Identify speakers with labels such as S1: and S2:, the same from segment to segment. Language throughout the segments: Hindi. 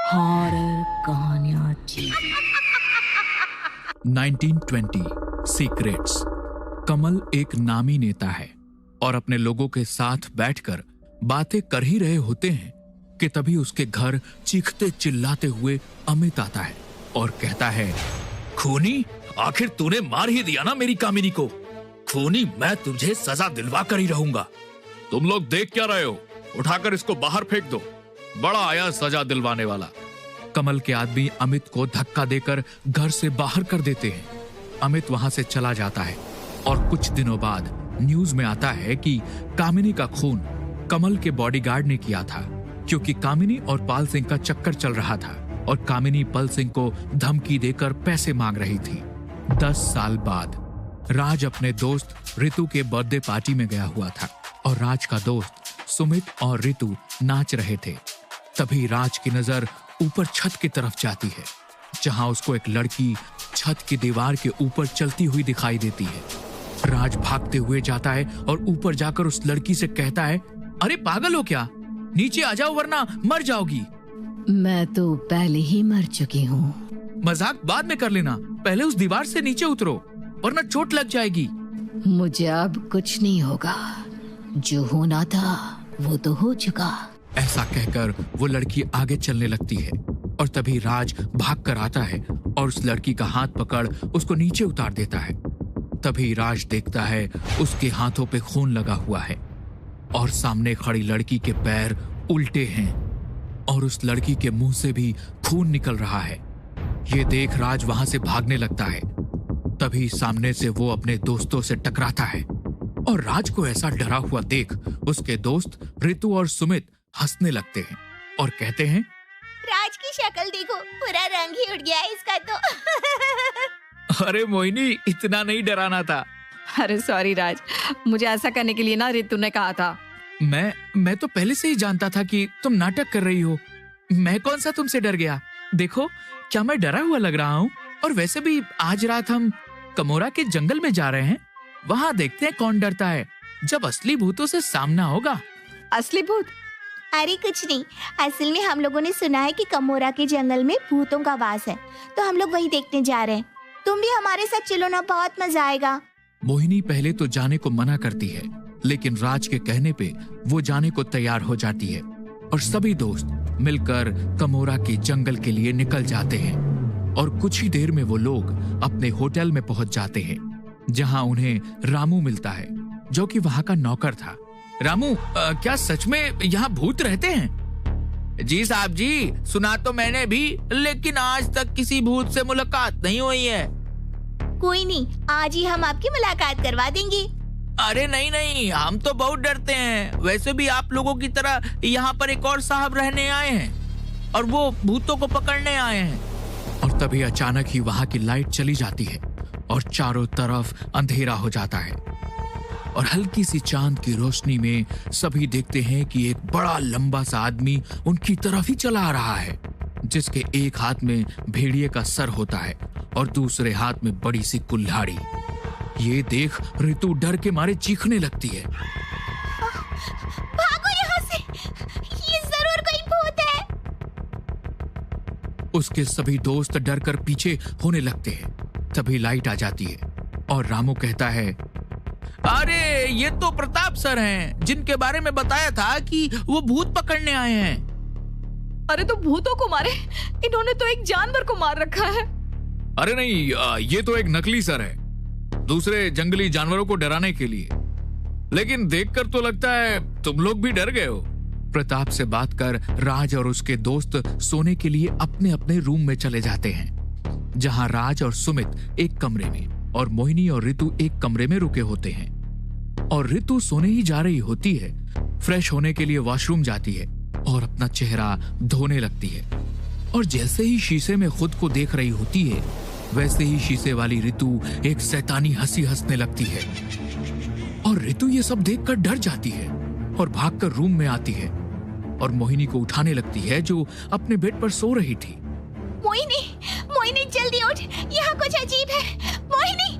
S1: हॉरर कहानियां
S2: 1920 सीक्रेट्स। कमल एक नामी नेता है और अपने लोगों के साथ बैठकर बातें कर ही रहे होते हैं कि तभी उसके घर चीखते चिल्लाते हुए अमित आता है और कहता है, खूनी, आखिर तूने मार ही दिया ना मेरी कामिनी को। खूनी, मैं तुझे सजा दिलवा कर ही रहूंगा। तुम लोग देख क्या रहे हो? उठाकर इसको बाहर फेंक दो। बड़ा आया सजा दिलवाने वाला। कमल के आदमी अमित को धक्का देकर घर से बाहर कर देते हैं। अमित वहां से चला जाता है और कुछ दिनों बाद न्यूज में आता है कि कामिनी का खून कमल के बॉडीगार्ड ने किया था, क्योंकि कामिनी और पाल सिंह का चक्कर चल रहा था और कामिनी पल सिंह को धमकी देकर पैसे मांग रही थी। 10 साल बाद राज अपने दोस्त रितु के बर्थडे पार्टी में गया हुआ था और राज का दोस्त सुमित और रितु नाच रहे थे। तभी राज की नजर ऊपर छत की तरफ जाती है, जहां उसको एक लड़की छत की दीवार के ऊपर चलती हुई दिखाई देती है। राज भागते हुए जाता है और ऊपर जाकर उस लड़की से कहता है, अरे पागल हो क्या? नीचे आ जाओ वरना मर जाओगी।
S1: मैं तो पहले ही मर चुकी हूँ।
S2: मजाक बाद में कर लेना, पहले उस दीवार से नीचे उतरो वरना चोट लग जाएगी।
S1: मुझे अब कुछ नहीं होगा, जो होना था वो तो हो चुका।
S2: ऐसा कहकर वो लड़की आगे चलने लगती है और तभी राज भाग कर आता है और उस लड़की का हाथ पकड़ उसको नीचे उतार देता है। तभी राज देखता है उसके हाथों पे खून लगा हुआ है और सामने खड़ी लड़की के पैर उल्टे हैं और उस लड़की के मुंह से भी खून निकल रहा है। ये देख राज वहां से भागने लगता है। तभी सामने से वो अपने दोस्तों से टकराता है और राज को ऐसा डरा हुआ देख उसके दोस्त रितु और सुमित हंसने लगते हैं और कहते हैं,
S3: राज की शक्ल देखो, पूरा रंग ही उड़ गया है इसका तो।
S2: अरे मोहिनी, इतना नहीं डराना था।
S4: अरे सॉरी राज, मुझे ऐसा करने के लिए ना रितु ने कहा था।
S2: मैं तो पहले से ही जानता था कि तुम नाटक कर रही हो। मैं कौन सा तुमसे डर गया? देखो, क्या मैं डरा हुआ लग रहा हूँ? और वैसे भी आज रात हम कमोरा के जंगल में जा रहे हैं, वहाँ देखते हैं कौन डरता है जब असली भूतों से सामना होगा।
S4: असली भूत?
S3: अरे कुछ नहीं, असल में हम लोगों ने सुना है कि कमोरा के जंगल में भूतों का वास है, तो हम लोग वही देखने जा रहे हैं। तुम भी हमारे साथ चलो ना, बहुत मजा आएगा।
S2: मोहिनी पहले तो जाने को मना करती है, लेकिन राज के कहने पे वो जाने को तैयार हो जाती है और सभी दोस्त मिलकर कमोरा के जंगल के लिए निकल जाते हैं। और कुछ ही देर में वो लोग अपने होटल में पहुंच जाते हैं, जहां उन्हें रामू मिलता है, जो कि वहां का नौकर था। रामू, क्या सच में यहाँ भूत रहते हैं? जी साहब जी, सुना तो मैंने भी, लेकिन आज तक किसी भूत से मुलाकात नहीं हुई है।
S3: कोई नहीं, आज ही हम आपकी मुलाकात करवा देंगे।
S2: अरे नहीं, हम तो बहुत डरते हैं। वैसे भी आप लोगों की तरह यहाँ पर एक और साहब रहने आए हैं और वो भूतों को पकड़ने आए हैं। और तभी अचानक ही वहाँ की लाइट चली जाती है और चारों तरफ अंधेरा हो जाता है और हल्की सी चांद की रोशनी में सभी देखते हैं कि एक बड़ा लंबा सा आदमी उनकी तरफ ही चला आ रहा है, जिसके एक हाथ में भेड़िए का सर होता है और दूसरे हाथ में बड़ी सी कुल्हाड़ी। ये देख रितु डर के मारे चीखने लगती है।
S3: भागो यहाँ से, ये जरूर कोई भूत है।
S2: उसके सभी दोस्त डर कर पीछे होने लगते हैं। तभी लाइट आ जाती है और रामू कहता है, अरे ये तो प्रताप सर हैं, जिनके बारे में बताया था कि वो भूत पकड़ने आए हैं।
S4: अरे तो भूतों को मारे, इन्होंने तो एक जानवर को मार रखा है।
S2: अरे नहीं, ये तो एक नकली सर है, दूसरे जंगली जानवरों को डराने के लिए। लेकिन देखकर तो लगता है तुम लोग भी डर गए हो। प्रताप से बात कर राज और उसके दोस्त सोने के लिए अपने अपने रूम में चले जाते हैं, जहां राज और सुमित एक कमरे में और मोहिनी और रितु एक कमरे में रुके होते हैं। और रितु सोने ही जा रही होती है, फ्रेश होने के लिए वॉशरूम जाती है और अपना चेहरा धोने लगती है। और जैसे ही शीशे में खुद को देख रही होती है, वैसे ही शीशे वाली रितु एक शैतानी हंसी हंसने लगती है। और रितु ये सब देखकर डर जाती है और भागकर रूम में आती है और मोहिनी को उठाने लगती है, जो अपने बेड पर सो रही थी।
S3: मोहिनी जल्दी उठ, यहाँ कुछ अजीब है। मोहिनी।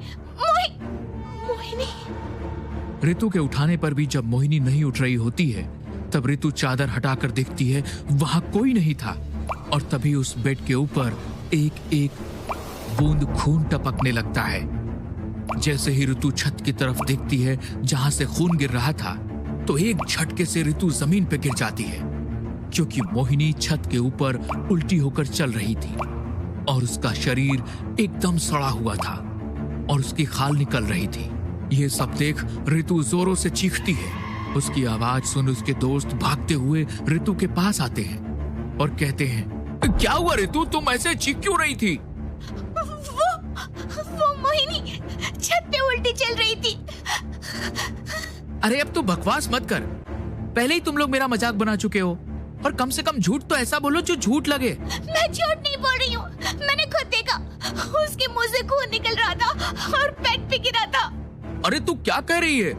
S2: रितु के उठाने पर भी जब मोहिनी नहीं उठ रही होती है, तब रितु चादर हटाकर देखती है, वहां कोई नहीं था और तभी उस बेड के ऊपर एक एक बूंद खून टपकने लगता है। जैसे ही ऋतु छत की तरफ देखती है जहां से खून गिर रहा था, तो एक झटके से ऋतु जमीन पर गिर जाती है, क्योंकि मोहिनी छत के ऊपर उल्टी होकर चल रही थी और उसका शरीर एकदम सड़ा हुआ था और उसकी खाल निकल रही थी। यह सब देख ऋतु जोरों से चीखती है। उसकी आवाज सुन उसके दोस्त भागते हुए ऋतु के पास आते हैं और कहते हैं, क्या हुआ ऋतु, तुम ऐसे चीख क्यों रही थी?
S3: वो मोहिनी छत पे उल्टी चल रही थी।
S2: अरे अब तो बकवास मत कर, पहले ही तुम लोग मेरा मजाक बना चुके हो, और कम से कम झूठ तो ऐसा बोलो जो झूठ लगे।
S3: मैं झूठ नहीं बोल रही हूँ, मैंने खुद देखा, उसके मुंह से खून निकल रहा था और बेड पे गिरा था।
S2: अरे तू क्या कह रही है?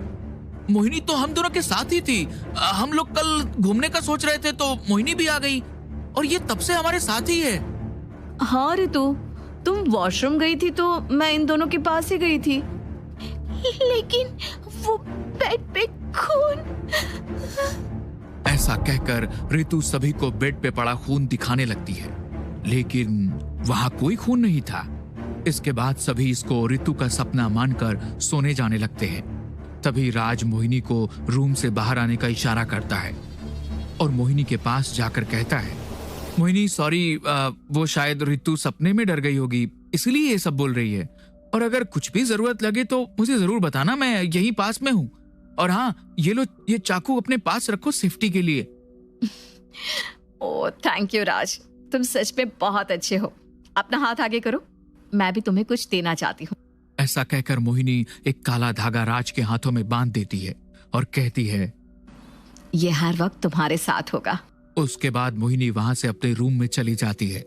S2: मोहिनी तो हम दोनों के साथ ही थी। हम लोग कल घूमने का सोच रहे थे तो मोहिनी भी आ गई और ये तब से हमारे साथ ही है।
S4: हाँ ऋतु, तुम वॉशरूम गई थी तो मैं इन दोनों के पास ही गई थी।
S3: लेकिन वो बेड पे खून।
S2: ऐसा कहकर ऋतु सभी को बेड पे पड़ा खून दिखाने लगती है, लेकिन वहां कोई खून नहीं था। इसके बाद सभी इसको ऋतु का सपना मानकर सोने जाने लगते हैं। तभी राज मोहिनी को रूम से बाहर आने का इशारा करता है और मोहिनी के पास जाकर कहता है, मोहिनी सॉरी, वो शायद ऋतु सपने में डर गई होगी, इसलिए ये सब बोल रही है, और अगर कुछ भी जरूरत लगे तो मुझे जरूर बताना, मैं यहीं पास में हूँ। और हाँ, ये लो, ये चाकू अपने पास रखो सेफ्टी के लिए।
S4: ओह थैंक यू राज, तुम सच में बहुत अच्छे हो। अपना हाथ आगे करो, मैं भी तुम्हें कुछ देना चाहती हूँ।
S2: ऐसा कहकर मोहिनी एक काला धागा राज के हाथों में बांध देती है और कहती है,
S4: ये हर वक्त तुम्हारे साथ होगा।
S2: उसके बाद मोहिनी वहां से अपने रूम में चली जाती है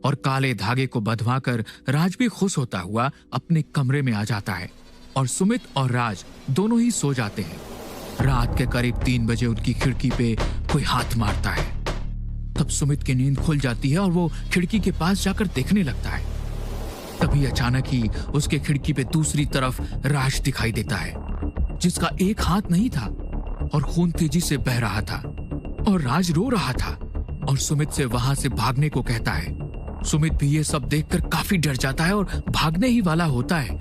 S2: और काले धागे को बंधवाकर राज भी खुश होता हुआ अपने कमरे में आ जाता है और सुमित और राज दोनों ही सो जाते हैं। रात के करीब 3 बजे उनकी खिड़की पे कोई हाथ मारता है। तब सुमित की नींद खुल जाती है और वो खिड़की के पास जाकर देखने लगता है। तभी अचानक ही उसके खिड़की पे दूसरी तरफ राज दिखाई देता है, जिसका एक हाथ नहीं था और खून तेजी से बह रहा था और राज रो रहा था और सुमित से वहां से भागने को कहता है। सुमित भी ये सब देखकर काफी डर जाता है और भागने ही वाला होता है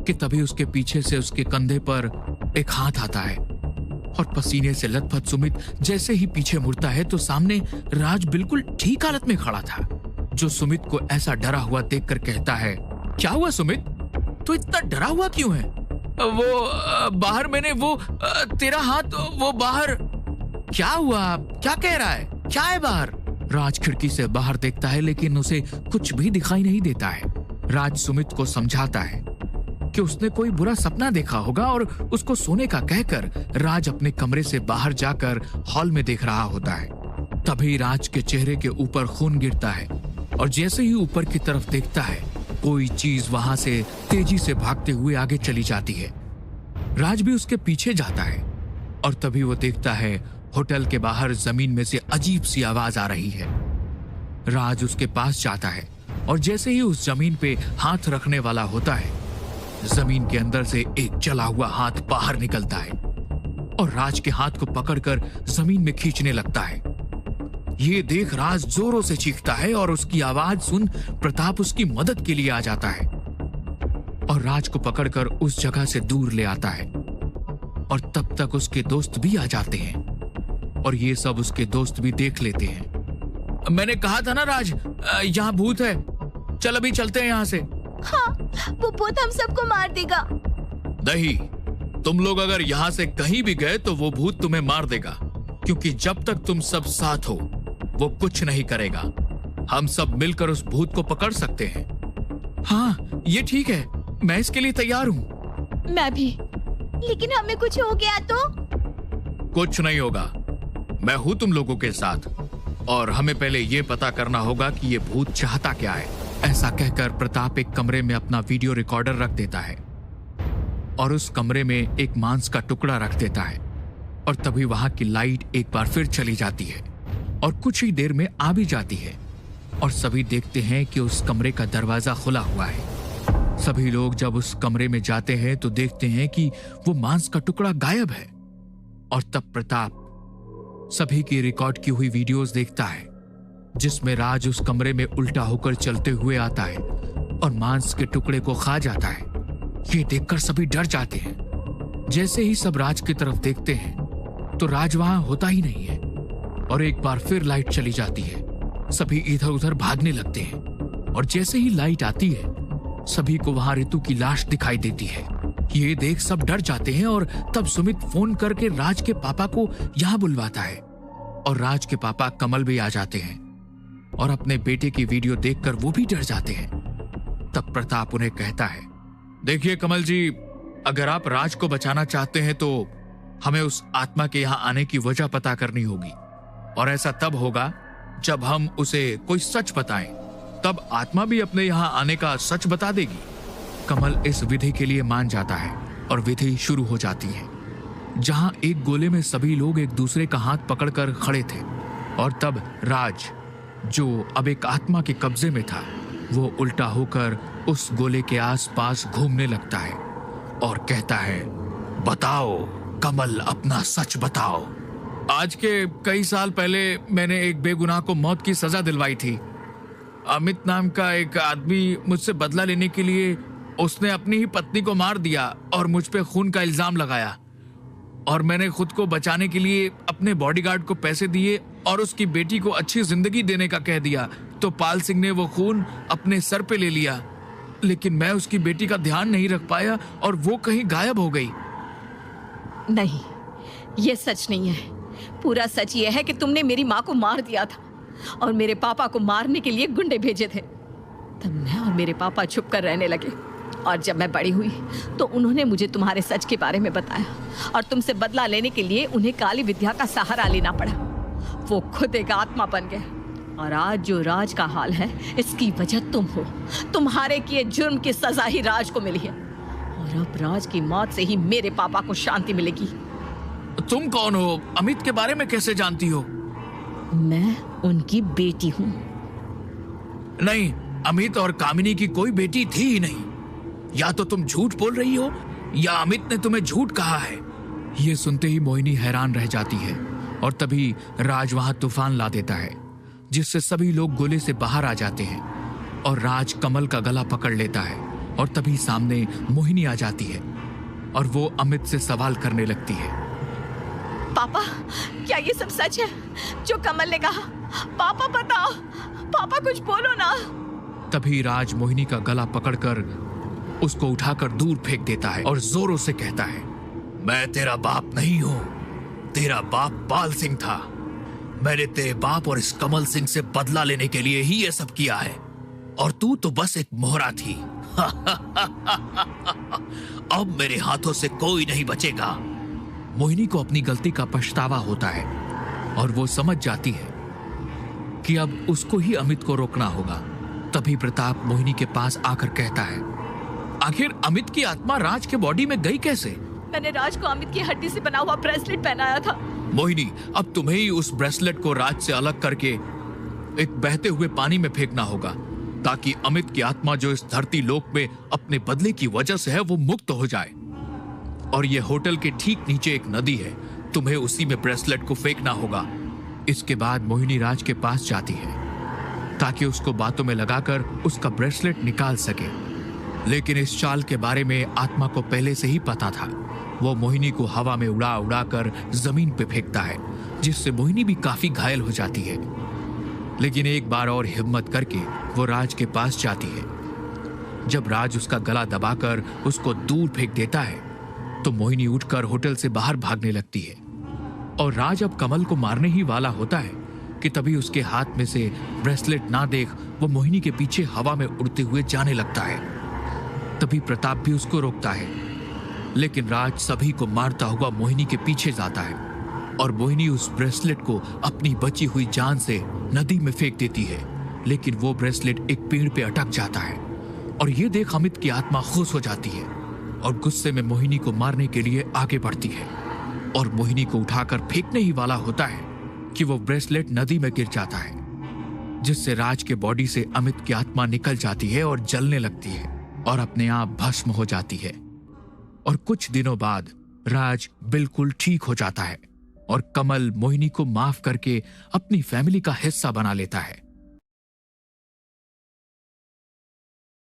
S2: कि तभी उसके पीछे से उसके कंधे पर एक हाथ आता है और पसीने से लथपथ सुमित जैसे ही पीछे मुड़ता है तो सामने राज बिल्कुल ठीक हालत में खड़ा था, जो सुमित को ऐसा डरा हुआ देखकर कहता है, क्या हुआ सुमित, तू इतना डरा हुआ क्यों है? वो बाहर मैंने वो तेरा हाथ वो बाहर। क्या हुआ, क्या कह रहा है, क्या है बाहर? राज खिड़की से बाहर देखता है लेकिन उसे कुछ भी दिखाई नहीं देता है। राज सुमित को समझाता है कि उसने कोई बुरा सपना देखा होगा और उसको सोने का कहकर राज अपने कमरे से बाहर जाकर हॉल में देख रहा होता है। तभी राज के चेहरे के ऊपर खून गिरता है और जैसे ही ऊपर की तरफ देखता है कोई चीज वहां से तेजी से भागते हुए आगे चली जाती है। राज भी उसके पीछे जाता है और तभी वो देखता है होटल के बाहर जमीन में से अजीब सी आवाज आ रही है। राज उसके पास जाता है और जैसे ही उस जमीन पे हाथ रखने वाला होता है, जमीन के अंदर से एक जला हुआ हाथ बाहर निकलता है और राज के हाथ को पकड़कर जमीन में खींचने लगता है। ये देख राज जोरों से चीखता है और उसकी आवाज सुन प्रताप उसकी मदद के लिए आ जाता है और राज को पकड़कर उस जगह से दूर ले आता है। और तब तक उसके दोस्त भी आ जाते हैं और ये सब उसके दोस्त भी देख लेते हैं। मैंने कहा था ना राज, यहाँ भूत है, चल अभी चलते हैं यहाँ से।
S3: हाँ, वो भूत हम सबको मार देगा।
S2: नहीं, तुम लोग अगर यहाँ से कहीं भी गए तो वो भूत तुम्हें मार देगा, क्योंकि जब तक तुम सब साथ हो वो कुछ नहीं करेगा। हम सब मिलकर उस भूत को पकड़ सकते हैं। हाँ ये ठीक है, मैं इसके लिए तैयार हूँ।
S3: मैं भी। लेकिन हमें कुछ हो गया तो?
S2: कुछ नहीं होगा, मैं हूँ तुम लोगों के साथ और हमें पहले ये पता करना होगा कि ये भूत चाहता क्या है। ऐसा कहकर प्रताप एक कमरे में अपना वीडियो रिकॉर्डर रख देता है और उस कमरे में एक मांस का टुकड़ा रख देता है और तभी वहां की लाइट एक बार फिर चली जाती है और कुछ ही देर में आ भी जाती है और सभी देखते हैं कि उस कमरे का दरवाजा खुला हुआ है। सभी लोग जब उस कमरे में जाते हैं तो देखते हैं कि वो मांस का टुकड़ा गायब है और तब प्रताप सभी की रिकॉर्ड की हुई वीडियोस देखता है जिसमें राज उस कमरे में उल्टा होकर चलते हुए आता है और मांस के टुकड़े को खा जाता है। ये देखकर सभी डर जाते हैं। जैसे ही सब राज की तरफ देखते हैं तो राज वहां होता ही नहीं है और एक बार फिर लाइट चली जाती है। सभी इधर उधर भागने लगते हैं और जैसे ही लाइट आती है सभी को वहां रितु की लाश दिखाई देती है। ये देख सब डर जाते हैं और तब सुमित फोन करके राज के पापा को यहाँ बुलवाता है और राज के पापा कमल भी आ जाते हैं और अपने बेटे की वीडियो देखकर वो भी डर जाते हैं। तब प्रताप उन्हें कहता है, देखिए कमल जी, अगर आप राज को बचाना चाहते हैं तो हमें उस आत्मा के यहाँ आने की वजह पता करनी होगी और ऐसा तब होगा जब हम उसे कोई सच बताएं, तब आत्मा भी अपने यहाँ आने का सच बता देगी। कमल इस विधि के लिए मान जाता है और विधि शुरू हो जाती है, जहां एक गोले में सभी लोग एक दूसरे का हाथ पकड़कर खड़े थे और तब राज, जो अब एक आत्मा के कब्जे में था, वो उल्टा होकर उस गोले के आसपास घूमने लगता है और कहता है, बताओ कमल, अपना सच बताओ। आज के कई साल पहले मैंने एक बेगुनाह को मौत की सजा दिलवाई थी। अमित नाम का एक आदमी मुझसे बदला लेने के लिए उसने अपनी ही पत्नी को मार दिया और मुझ पे खून का इल्जाम लगाया और मैंने खुद को बचाने के लिए अपने बॉडीगार्ड को पैसे दिए और उसकी बेटी को अच्छी जिंदगी देने का कह दिया, तो पाल सिंह ने वो खून अपने सर पे ले लिया, लेकिन मैं उसकी बेटी का ध्यान नहीं रख पाया और वो कहीं गायब हो गई।
S4: नहीं, ये सच नहीं है। पूरा सच ये है कि तुमने मेरी माँ को मार दिया था और मेरे पापा को मारने के लिए गुंडे भेजे थे। तब मैं और मेरे पापा छुप कर रहने लगे और जब मैं बड़ी हुई तो उन्होंने मुझे तुम्हारे सच के बारे में बताया और तुमसे बदला लेने के लिए उन्हें काली विद्या का सहारा लेना पड़ा। वो खुद एक आत्मा बन गए और आज जो राज का हाल है इसकी वजह तुम हो। तुम्हारे किए जुर्म की सजा ही राज को मिली है और अब राज की मौत से ही मेरे पापा को शांति मिलेगी।
S2: तुम कौन हो? अमित के बारे में कैसे जानती हो?
S4: मैं उनकी बेटी हूँ।
S2: नहीं, अमित और कामिनी की कोई बेटी थी ही नहीं। या तो तुम झूठ बोल रही हो या अमित ने तुम्हें झूठ कहा है। ये सुनते ही मोहिनी हैरान रह जाती है और तभी राज वहां तूफान ला देता है, जिससे सभी लोग गोले से बाहर आ जाते हैं और राज कमल का गला पकड़ लेता है और तभी सामने मोहिनी आ जाती है और वो अमित से सवाल करने लगती है।
S4: पापा, क्या ये सब सच है जो कमल ने कहा? पापा बताओ, पापा कुछ बोलो ना।
S2: तभी राज मोहिनी का गला पकड़कर उसको उठाकर दूर फेंक देता है और जोरों से कहता है, मैं तेरा बाप नहीं हूं, तेरा बाप पाल सिंह था। मैंने तेरे बाप और इस कमल सिंह से बदला लेने के लिए ही ये सब किया है और तू तो बस एक मोहरा थी। अब मेरे हाथों से कोई नहीं बचेगा। मोहिनी को अपनी गलती का पछतावा होता है और वो समझ जाती है कि अब उसको ही अमित को रोकना होगा। तभी प्रताप मोहिनी के पास आकर कहता है, आखिर अमित की आत्मा राज के बॉडी में गई कैसे?
S4: मैंने राज को अमित की हड्डी से बना हुआ ब्रेसलेट पहनाया था।
S2: मोहिनी, अब तुम्हें ही उस ब्रेसलेट को राज से अलग करके एक बहते हुए पानी में फेंकना होगा, ताकि अमित की आत्मा जो इस धरती लोक में अपने बदले की वजह से है वो मुक्त हो जाए। और ये होटल के ठीक नीचे एक नदी है, तुम्हें उसी में ब्रेसलेट को फेंकना होगा। इसके बाद मोहिनी राज के पास जाती है ताकि उसको बातों में लगाकर उसका ब्रेसलेट निकाल सके, लेकिन इस चाल के बारे में आत्मा को पहले से ही पता था। वो मोहिनी को हवा में उड़ा उड़ा कर जमीन पे फेंकता है, जिससे मोहिनी भी काफी घायल हो जाती है। लेकिन एक बार और हिम्मत करके वो राज के पास जाती है। जब राज उसका गला दबाकर उसको दूर फेंक देता है तो मोहिनी उठकर होटल से बाहर भागने लगती है और राज अब कमल को मारने ही वाला होता है कि तभी उसके हाथ में से ब्रेसलेट ना देख वो मोहिनी के पीछे हवा में उड़ते हुए जाने लगता है। तभी प्रताप भी उसको रोकता है, लेकिन राज सभी को मारता हुआ मोहिनी के पीछे जाता है और मोहिनी उस ब्रेसलेट को अपनी बची हुई जान से नदी में फेंक देती है। लेकिन वो ब्रेसलेट एक पेड़ पे अटक जाता है और ये देख अमित की आत्मा खुश हो जाती है और गुस्से में मोहिनी को मारने के लिए आगे बढ़ती है और मोहिनी को उठाकर फेंकने ही वाला होता है कि वो ब्रेसलेट नदी में गिर जाता है, जिससे राज के बॉडी से अमित की आत्मा निकल जाती है और जलने लगती है और अपने आप भस्म हो जाती है। और कुछ दिनों बाद राज बिल्कुल ठीक हो जाता है और कमल मोहिनी को माफ करके अपनी फैमिली का हिस्सा बना लेता है।